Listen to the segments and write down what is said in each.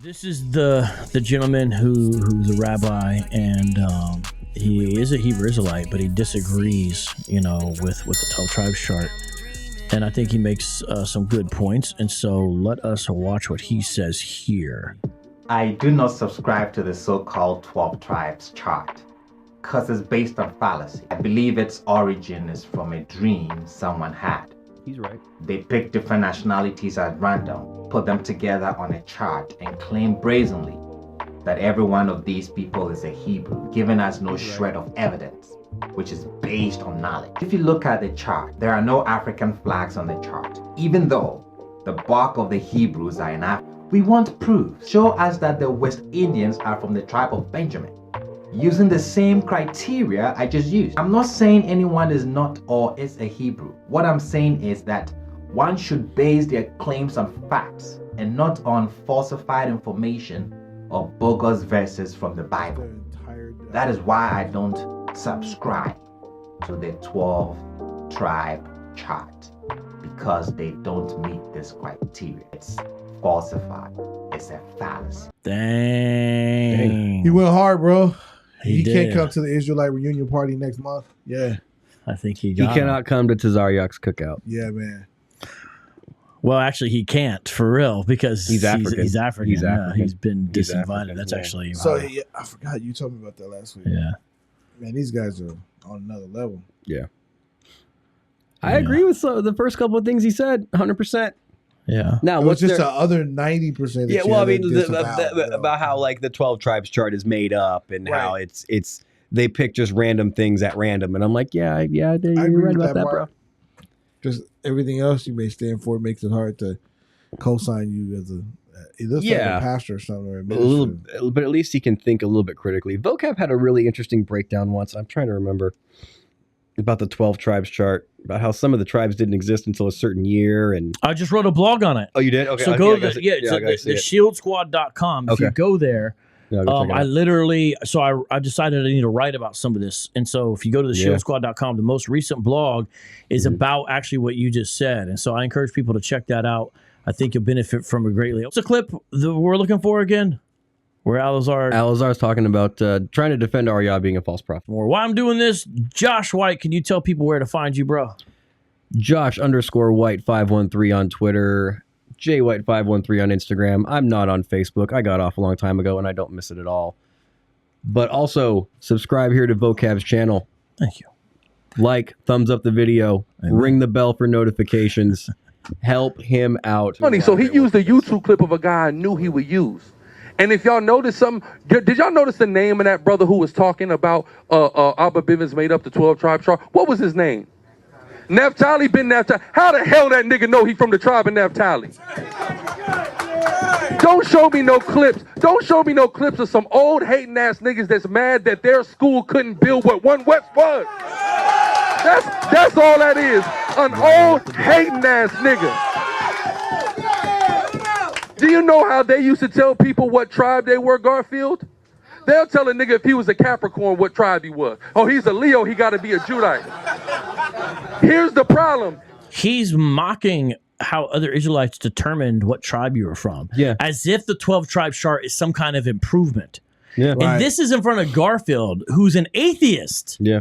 This is the gentleman who's a rabbi, and he is a Hebrew Israelite, but he disagrees, with the 12 tribes chart. And I think he makes some good points. And so let us watch what he says here. I do not subscribe to the so-called 12 tribes chart because it's based on fallacy. I believe its origin is from a dream someone had. He's right. They picked different nationalities at random, put them together on a chart, and claim brazenly that every one of these people is a Hebrew, giving us no shred of evidence, which is based on knowledge. If you look at the chart, there are no African flags on the chart. Even though the bulk of the Hebrews are in Africa, we want proof. Show us that the West Indians are from the tribe of Benjamin, using the same criteria I just used. I'm not saying anyone is not or is a Hebrew. What I'm saying is that one should base their claims on facts and not on falsified information or bogus verses from the Bible. That is why I don't subscribe to the 12 tribe chart, because they don't meet this criteria. It's falsified. It's a fallacy. Dang. He went hard, bro. He did. can't come to the Israelite reunion party next month. Yeah. I think he He cannot come to Tazariak's cookout. Yeah, man. Well, actually, he can't, for real, because He's African. He's African. He's Yeah, African. he's been He's disinvited. African, That's yeah. actually... So, yeah, I forgot you told me about that last week. yeah. Man, these guys are on another level. Yeah. I agree with the first couple of things he said, 100%. Yeah. Now, It was what's just their... the other 90%. Yeah, well, I mean, about how like the 12 tribes chart is made up and how it's they pick just random things at random, and I'm like, you're right about that, bro. Just everything else you may stand for makes it hard to co-sign you as it looks like a pastor or something, or a minister. But at least he can think a little bit critically. Vocab had a really interesting breakdown once. I'm trying to remember about the 12 tribes chart, about how some of the tribes didn't exist until a certain year, and I just wrote a blog on it. oh, you did? Okay, So go to the shieldsquad.com. If Okay. you go there, Yeah, I'll go check it I out. literally, so I decided I need to write about some of this. And so if you go to the shieldsquad.com, the most recent blog is about actually what you just said. And so I encourage people to check that out. I think you'll benefit from it greatly. What's the clip that we're looking for again? Where Alazar's talking about trying to defend Arya being a false prophet. While I'm doing this, Josh White, can you tell people where to find you, bro? Josh_White513 on Twitter. JWhite513 on Instagram. I'm not on Facebook. I got off a long time ago and I don't miss it at all. But also, subscribe here to Vocab's channel. Thank you. Like, thumbs up the video, ring the bell for notifications. Help him out. Funny, so he used a YouTube clip of a guy I knew he would use. And if y'all notice something, did y'all notice the name of that brother who was talking about Abba Bivens made up the 12 tribe chart? What was his name? Naphtali bin Naphtali. How the hell that nigga know he from the tribe of Naphtali? Don't show me no clips. Don't show me no clips of some old hating ass niggas that's mad that their school couldn't build what One West was. That's all that is. An old hating ass nigga. Do you know how they used to tell people what tribe they were, Garfield? They'll tell a nigga if he was a Capricorn what tribe he was. Oh, he's a Leo, he got to be a Judite. Here's the problem. He's mocking how other Israelites determined what tribe you were from. Yeah. As if the 12 tribe chart is some kind of improvement. Yeah. And this is in front of Garfield, who's an atheist. Yeah.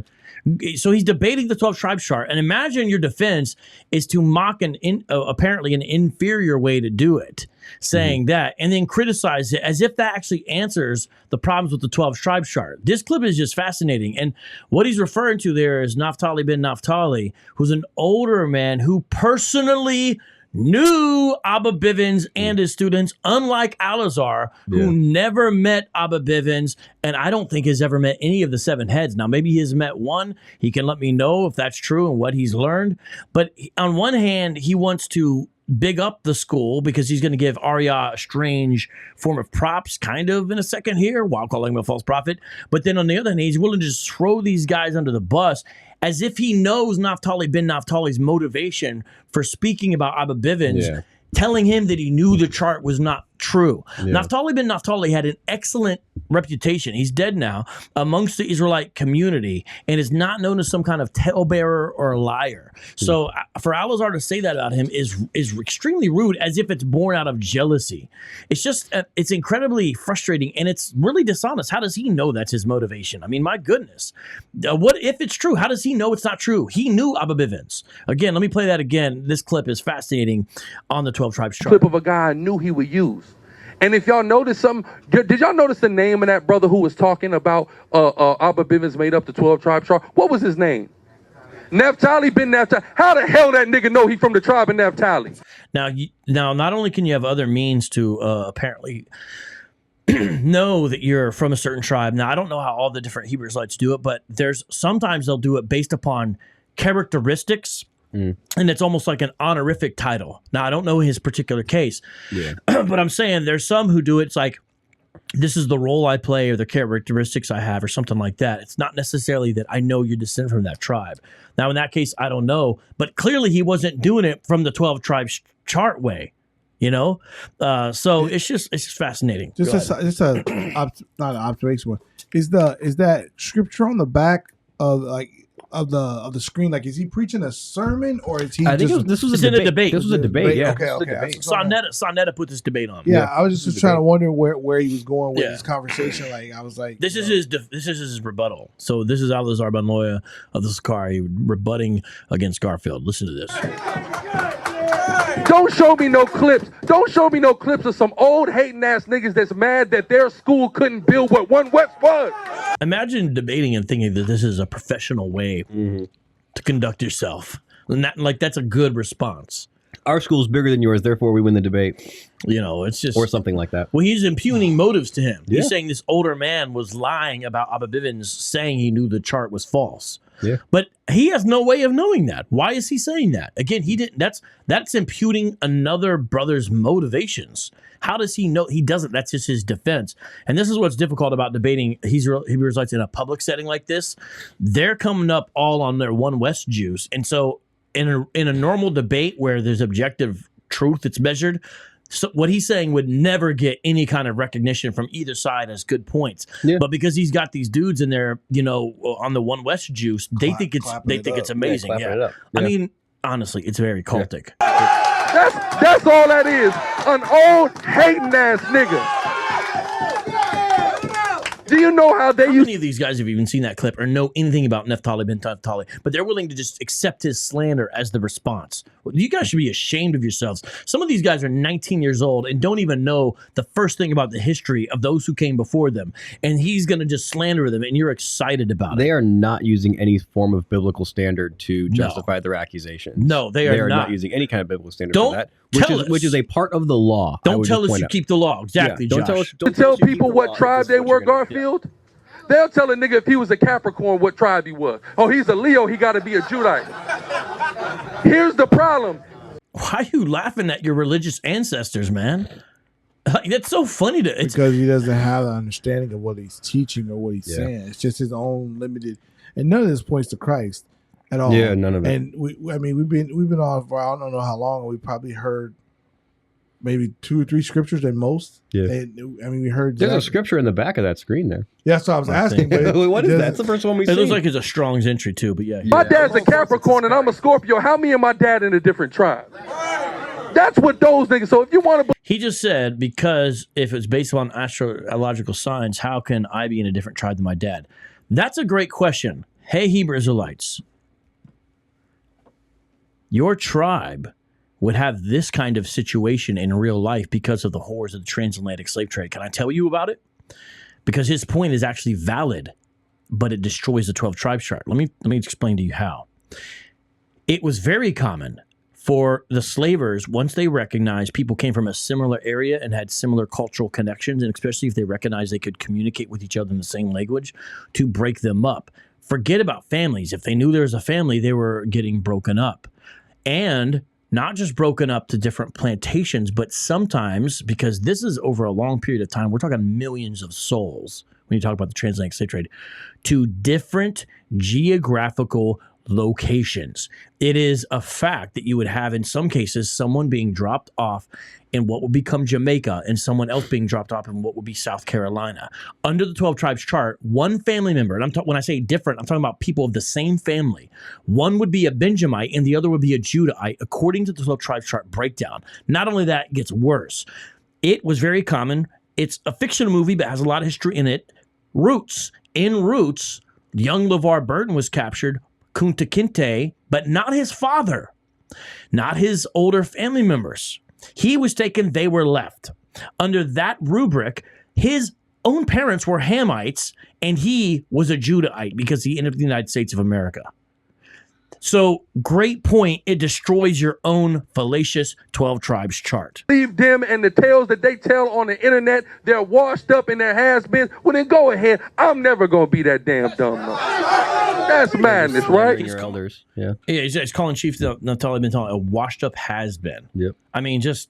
So he's debating the 12 tribe chart. And imagine your defense is to mock apparently an inferior way to do it, saying that, and then criticize it as if that actually answers the problems with the 12 tribe chart. This clip is just fascinating. And what he's referring to there is Naphtali bin Naphtali, who's an older man who personally knew Abba Bivens and his students, unlike Alazar, who never met Abba Bivens, and I don't think has ever met any of the seven heads. Now, maybe he has met one. He can let me know if that's true and what he's learned. But on one hand, he wants to big up the school because he's going to give Arya a strange form of props, kind of in a second here, while calling him a false prophet. But then on the other hand, he's willing to just throw these guys under the bus as if he knows Naphtali bin Naphtali's motivation for speaking about Abba Bivens, telling him that he knew the chart was not true. Yeah. Naphtali bin Naphtali had an excellent reputation. He's dead now amongst the Israelite community and is not known as some kind of talebearer or a liar. So for Alazar to say that about him is extremely rude, as if it's born out of jealousy. It's just, it's incredibly frustrating, and it's really dishonest. How does he know that's his motivation? I mean, my goodness. What if it's true? How does he know it's not true? He knew Abba Bivens. Again, let me play that again. This clip is fascinating on the 12 Tribes chart. Clip of a guy I knew he would use. And if y'all notice did y'all notice the name of that brother who was talking about Abba Bivens made up the 12 Tribe chart? What was his name? Naphtali bin Naphtali. How the hell that nigga know he from the tribe of Naphtali? Now, not only can you have other means to apparently know that you're from a certain tribe. Now, I don't know how all the different Hebrew Israelites do it, but sometimes they'll do it based upon characteristics. And it's almost like an honorific title. Now, I don't know his particular case, but I'm saying there's some who do it. It's like, this is the role I play or the characteristics I have or something like that. It's not necessarily that I know you're descended from that tribe. Now, in that case, I don't know, but clearly he wasn't doing it from the 12 tribes chart way, you know? So it's just fascinating. Not an observation one. Is that scripture on the back of the screen? Like, is he preaching a sermon or is he? I think this was a debate. This was a debate. Yeah. Okay. Sonetta put this debate on. Yeah, I was just trying to wonder where he was going with this conversation. Like, I was like, this is his rebuttal. So this is Alazar ben Loya of the Sakari rebutting against Garfield. Listen to this. Don't show me no clips. Don't show me no clips of some old hating ass niggas that's mad that their school couldn't build what One West was. Imagine debating and thinking that this is a professional way to conduct yourself. And that's a good response. Our school's bigger than yours, therefore we win the debate. You know, it's just... Or something like that. Well, he's impugning motives to him. Yeah. He's saying this older man was lying about Abba Bivens, saying he knew the chart was false. Yeah. But he has no way of knowing that. Why is he saying that? Again, he didn't. That's imputing another brother's motivations. How does he know? He doesn't. That's just his defense. And this is what's difficult about debating Hebrew Israelites in a public setting like this. They're coming up all on their One West juice. And so in a normal debate where there's objective truth that's measured, so what he's saying would never get any kind of recognition from either side as good points. Yeah. But because he's got these dudes in there, you know, on the One West juice, they think it's amazing. Yeah. I mean, honestly, it's very cultic. That's all that is. An old hating ass nigga. Do you know how they Many of these guys have even seen that clip or know anything about Naphtali bin Naphtali, but they're willing to just accept his slander as the response. Well, you guys should be ashamed of yourselves. Some of these guys are 19 years old and don't even know the first thing about the history of those who came before them, and he's going to just slander them, and you're excited about it. They are not using any form of biblical standard to justify their accusations. No, they are not using any kind of biblical standard for that, which is a part of the law. Don't tell us you keep the law. Exactly, yeah, Josh. Don't tell people what tribe they were, Garfield. They'll tell a nigga if he was a Capricorn what tribe he was. Oh, he's a Leo, he got to be a Judite. Here's the problem. Why are you laughing at your religious ancestors, man? Like, that's so funny because he doesn't have an understanding of what he's teaching or what he's saying. It's just his own limited, and none of this points to Christ at all. Yeah, none of it. And we've been on for I don't know how long. We probably heard maybe 2 or 3 scriptures at most. Yeah. And, we heard there's a scripture in the back of that screen there. Yeah, that's what I was asking. But what is that? That's the first one we see. It looks like it's a Strong's entry too, but yeah. My dad's a Capricorn and I'm a Scorpio. How me and my dad in a different tribe? That's what those niggas. So if you want to, he just said, because if it's based on astrological signs, how can I be in a different tribe than my dad? That's a great question. Hey, Hebrew Israelites, your tribe would have this kind of situation in real life because of the horrors of the transatlantic slave trade. Can I tell you about it? Because his point is actually valid, but it destroys the 12 tribes chart. Let me explain to you how. It was very common for the slavers, once they recognized people came from a similar area and had similar cultural connections, and especially if they recognized they could communicate with each other in the same language, to break them up. Forget about families. If they knew there was a family, they were getting broken up. And not just broken up to different plantations, but sometimes, because this is over a long period of time, we're talking millions of souls when you talk about the transatlantic slave trade, to different geographical locations. It is a fact that you would have, in some cases, someone being dropped off in what would become Jamaica and someone else being dropped off in what would be South Carolina. Under the 12 tribes chart, one family member, and when I say different, I'm talking about people of the same family. One would be a Benjamite and the other would be a Judahite, according to the 12 tribes chart breakdown. Not only that, it gets worse. It was very common. It's a fictional movie, but has a lot of history in it. Roots. In Roots, young LeVar Burton was captured, Kunta Kinte, but not his father, not his older family members. He was taken, they were left. Under that rubric, his own parents were Hamites, and he was a Judahite because he ended up in the United States of America. So, great point. It destroys your own fallacious 12 tribes chart. Leave them and the tales that they tell on the internet, they're washed up in their has-beens. Well, then go ahead. I'm never going to be that damn dumb. No. That's madness, right? Your elders. Yeah. Yeah, he's calling Chief Natali Ben a washed up has-been. Yep. I mean, just...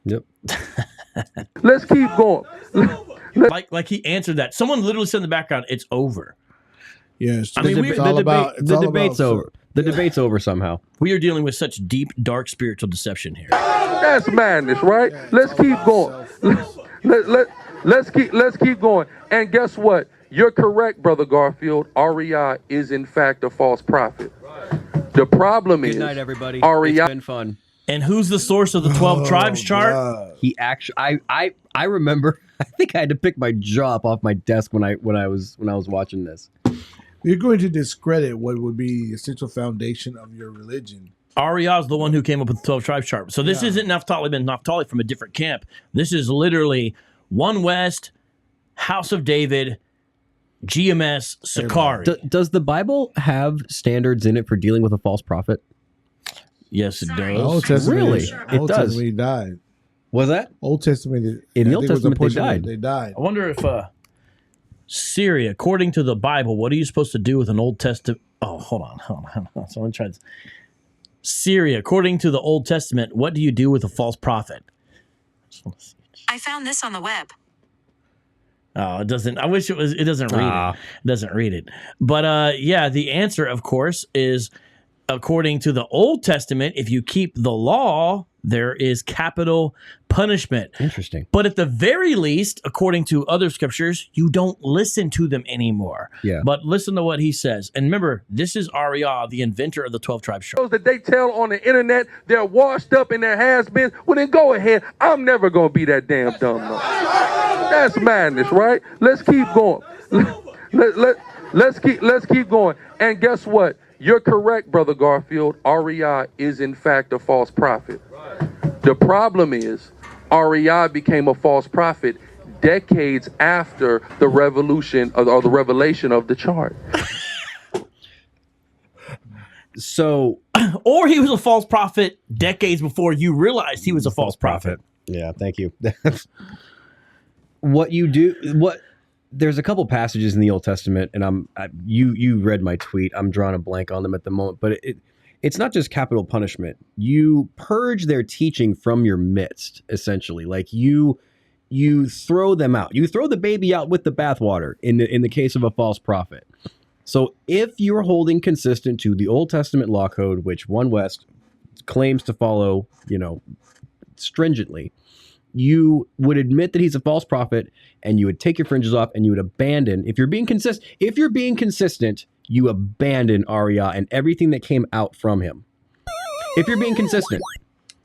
Yep. Let's keep going. Like he answered that. Someone literally said in the background, it's over. Yes. I mean, the debate's over. The debate's over somehow. We are dealing with such deep, dark spiritual deception here. That's madness, right? Yeah, let's keep going. Let's keep going. And guess what? You're correct, Brother Garfield. REI is in fact a false prophet. The problem is, Good night, everybody. REI. It's been fun. And who's the source of the 12 tribes chart? God. He actually, I remember. I think I had to pick my jaw up off my desk when I was watching this. You're going to discredit what would be the essential foundation of your religion. REI is the one who came up with the 12 tribes chart. So this isn't Naphtali Ben Naphtali from a different camp. This is literally One West, House of David, GMS, Sakari. Does the Bible have standards in it for dealing with a false prophet? Yes, it The Old does. Testament, Really? Old It does. Testament, he died. Was that? Old Testament. In the I Old think it was a Testament, they portion of it, died. They died. I wonder if Syria, according to the Bible, what are you supposed to do with an Old Testament? Oh, hold on. So let me try this. Syria, according to the Old Testament, what do you do with a false prophet? I found this on the web. Oh, it doesn't. I wish it was. It doesn't read it. It doesn't read it. But yeah, the answer, of course, is according to the Old Testament. If you keep the law, there is capital punishment. Interesting. But at the very least, according to other scriptures, you don't listen to them anymore. Yeah. But listen to what he says. And remember, this is Ariah, the inventor of the 12 tribes chart. That they tell on the internet, they're washed up in their has-beens. Well, then go ahead. I'm never going to be that damn dumb. No. That's madness, right? Let's keep going. Let's keep going. And guess what? You're correct, Brother Garfield. REI is in fact a false prophet. The problem is, REI became a false prophet decades after the revolution or the revelation of the chart. So, Or he was a false prophet decades before you realized he was a false prophet. yeah, thank you. There's a couple passages in the Old Testament, and you read my tweet. I'm drawing a blank on them at the moment, but it's not just capital punishment. You purge their teaching from your midst, essentially. Like you throw them out. You throw the baby out with the bathwater in the case of a false prophet. So if you're holding consistent to the Old Testament law code, which One West claims to follow, stringently, you would admit that he's a false prophet, and you would take your fringes off, and you would abandon. If you're being consistent, you abandon Ariah and everything that came out from him. If you're being consistent,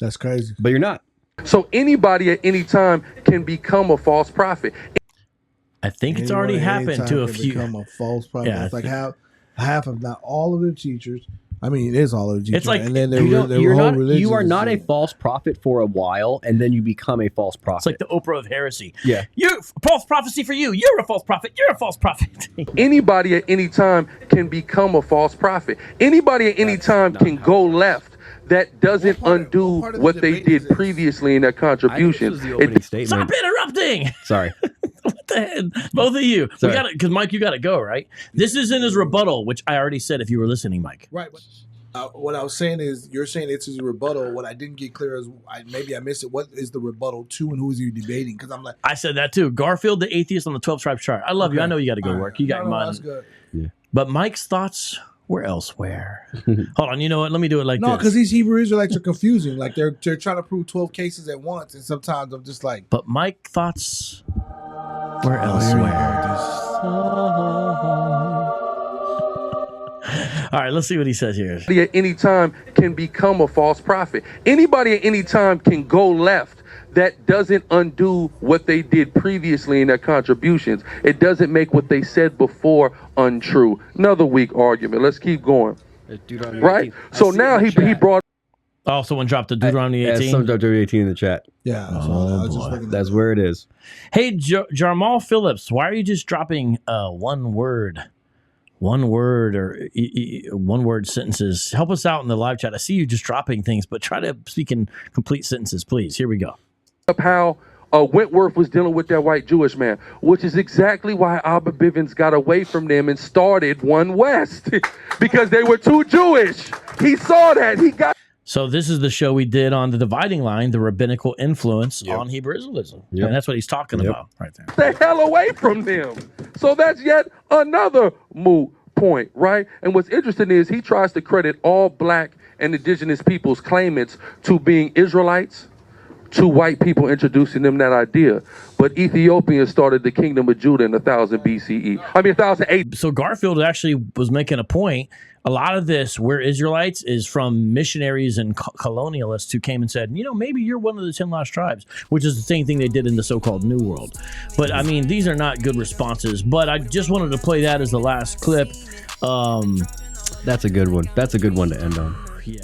That's crazy. but you're not. So anybody at any time can become a false prophet. I think it's Anyone already at any happened time to a can few. become a false prophet. Yeah, It's like half of not all of the teachers. I mean, it is all of the teachers. It's like and then You are not a false prophet for a while, and then you become a false prophet. It's like the Oprah of heresy. Yeah. You're false prophecy for you. You're a false prophet. You're a false prophet. Anybody at any time can become a false prophet. Anybody at any time can go left. That doesn't undo part of the what they debate did is this? previously in their I think this contribution. was the opening statement. Stop interrupting. Sorry. What the heck? Both of you. Sorry. We got it, because Mike, you got to go, right? This is in his rebuttal, which I already said if you were listening, Mike. Right. What I was saying is, you're saying it's his rebuttal. What I didn't get clear is, maybe I missed it. What is the rebuttal to, and who is he debating? Because I'm like, I said that too. Garfield, the atheist on the 12 tribes chart. I love you. I know you got to go all right. work. You got your No, mind. that's good. But Mike's thoughts We're elsewhere. Hold on. You know what? Let me do it like No, this. because these Hebrew Israelites are confusing. Like they're trying to prove 12 cases at once, and sometimes I'm just like, But Mike, thoughts? We're oh, here we elsewhere. All right, let's see what he says here. Anybody at any time can become a false prophet. Anybody at any time can go left. That doesn't undo what they did previously in their contributions. It doesn't make what they said before untrue. Another weak argument. Let's keep going. Right? So now he brought. Oh, someone dropped the Deuteronomy 18. Someone dropped Deuteronomy 18 in the chat. Yeah. That's where it is. Hey, Jarmal Phillips, why are you just dropping one word sentences? Help us out in the live chat. I see you just dropping things, but try to speak in complete sentences, please. Here we go. Up how Wentworth was dealing with that white Jewish man, which is exactly why Abba Bivens got away from them and started One West because they were too Jewish. He saw that. He got. So this is the show we did on the dividing line, the rabbinical influence on Hebrew Israelism. And that's what he's talking about right there. The hell away from them. So that's yet another moot point, right? And what's interesting is he tries to credit all black and indigenous people's claimants to being Israelites, to white people introducing them that idea. But Ethiopians started the kingdom of Judah in 1000 BCE. 1008. So Garfield actually was making a point. A lot of this, we're Israelites, is from missionaries and colonialists who came and said, you know, maybe you're one of the 10 lost tribes, which is the same thing they did in the so-called New World. But, I mean, these are not good responses. But I just wanted to play that as the last clip. That's a good one. That's a good one to end on. Yeah.